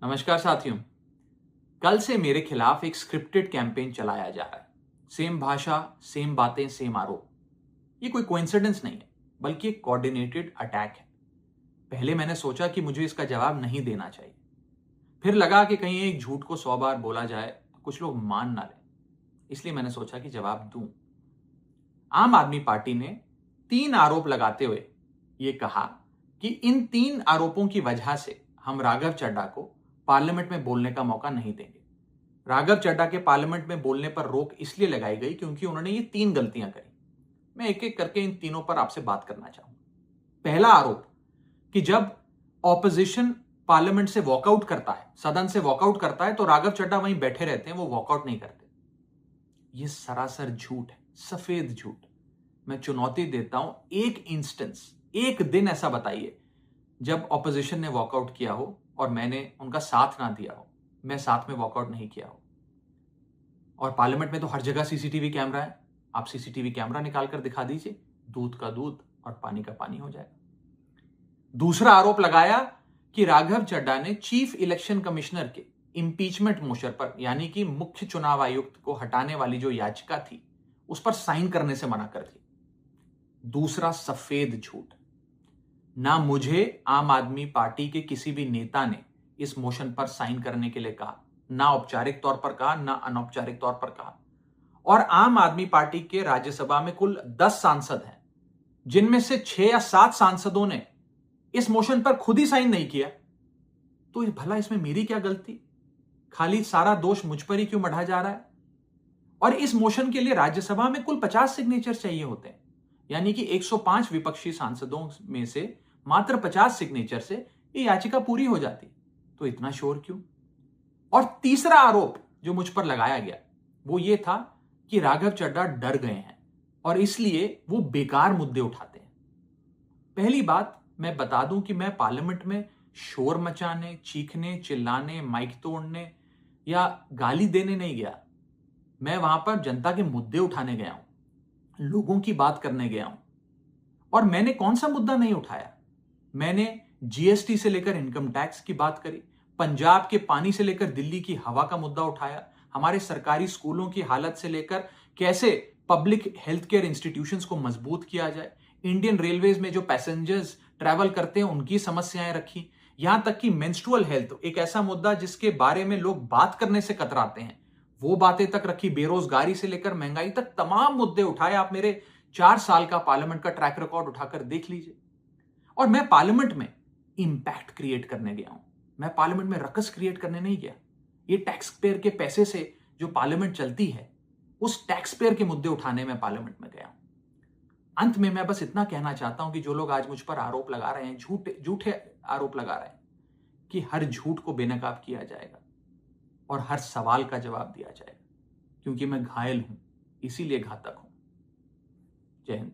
नमस्कार साथियों। कल से मेरे खिलाफ एक स्क्रिप्टेड कैंपेन चलाया जा रहा है। सेम भाषा, सेम बातें, सेम आरोप। ये कोई कोइंसिडेंस नहीं है, बल्कि एक कोऑर्डिनेटेड अटैक है। पहले मैंने सोचा कि मुझे इसका जवाब नहीं देना चाहिए। फिर लगा कि कहीं एक झूठ को 100 बार बोला जाए तो कुछ लोग मान ना लें। इसलिए मैंने सोचा कि जवाब दूं। आम आदमी पार्टी ने 3 आरोप लगाते हुए ये कहा कि इन 3 आरोपों की वजह से हम राघव चड्ढा को पार्लियामेंट में बोलने का मौका नहीं देंगे। राघव चड्ढा के पार्लियामेंट में बोलने पर रोक इसलिए लगाई गई क्योंकि उन्होंने ये 3 गलतियां करी। मैं एक एक करके इन तीनों पर आपसे बात करना चाहूंगा। पहला आरोप कि जब ऑपोजिशन पार्लियामेंट से वॉकआउट करता है, सदन से वॉकआउट करता है, तो राघव चड्ढा वहीं बैठे रहते हैं, वो वॉकआउट नहीं करते। ये सरासर झूठ है, सफेद झूठ। मैं चुनौती देता हूं, एक इंस्टेंस, एक दिन ऐसा बताइए जब ऑपोजिशन ने वॉकआउट किया हो और मैंने उनका साथ ना दिया हो, मैं साथ में वॉकआउट नहीं किया हो। और पार्लियामेंट में तो हर जगह सीसीटीवी कैमरा है। आप सीसीटीवी कैमरा निकाल कर दिखा दीजिए, दूध का दूध और पानी का पानी हो जाएगा। दूसरा आरोप लगाया कि राघव चड्ढा ने चीफ इलेक्शन कमिश्नर के इंपीचमेंट मोशन पर, यानी कि मुख्य चुनाव आयुक्त को हटाने वाली जो याचिका थी, उस पर साइन करने से मना कर दी। दूसरा सफेद झूठ। ना मुझे आम आदमी पार्टी के किसी भी नेता ने इस मोशन पर साइन करने के लिए कहा, ना औपचारिक तौर पर कहा, ना अनौपचारिक तौर पर कहा। और आम आदमी पार्टी के राज्यसभा में कुल 10 सांसद हैं, जिनमें से 6 या 7 सांसदों ने इस मोशन पर खुद ही साइन नहीं किया। तो भला इसमें मेरी क्या गलती? खाली सारा दोष मुझ पर ही क्यों मढ़ा जा रहा है? और इस मोशन के लिए राज्यसभा में कुल 50 सिग्नेचर चाहिए होते हैं, यानी कि 105 विपक्षी सांसदों में से मात्र 50 सिग्नेचर से ये याचिका पूरी हो जाती। तो इतना शोर क्यों? और तीसरा आरोप जो मुझ पर लगाया गया वो ये था कि राघव चड्ढा डर गए हैं और इसलिए वो बेकार मुद्दे उठाते हैं। पहली बात मैं बता दूं कि मैं पार्लियामेंट में शोर मचाने, चीखने, चिल्लाने, माइक तोड़ने या गाली देने नहीं गया। मैं वहां पर जनता के मुद्दे उठाने गया हूं, लोगों की बात करने गया हूं। और मैंने कौन सा मुद्दा नहीं उठाया? मैंने जीएसटी से लेकर इनकम टैक्स की बात करी, पंजाब के पानी से लेकर दिल्ली की हवा का मुद्दा उठाया, हमारे सरकारी स्कूलों की हालत से लेकर कैसे पब्लिक हेल्थ केयर इंस्टीट्यूशंस को मजबूत किया जाए, इंडियन रेलवेज में जो पैसेंजर्स ट्रैवल करते हैं उनकी समस्याएं रखी, यहां तक कि मेंस्ट्रुअल हेल्थ, एक ऐसा मुद्दा जिसके बारे में लोग बात करने से कतराते हैं, वो बातें तक रखी। बेरोजगारी से लेकर महंगाई तक तमाम मुद्दे उठाए। आप मेरे 4 साल का पार्लियामेंट का ट्रैक रिकॉर्ड उठाकर देख लीजिए। और मैं पार्लियामेंट में इंपैक्ट क्रिएट करने गया हूं, मैं पार्लियामेंट में रकस क्रिएट करने नहीं गया। ये टैक्स पेयर के पैसे से जो पार्लियामेंट चलती है, उस टैक्स पेयर के मुद्दे उठाने में पार्लियामेंट में गया हूं। अंत में मैं बस इतना कहना चाहता हूं कि जो लोग आज मुझ पर आरोप लगा रहे हैं, झूठे झूठे आरोप लगा रहे हैं, कि हर झूठ को बेनकाब किया जाएगा और हर सवाल का जवाब दिया जाएगा, क्योंकि मैं घायल हूं, इसीलिए घातक हूं। जय हिंद।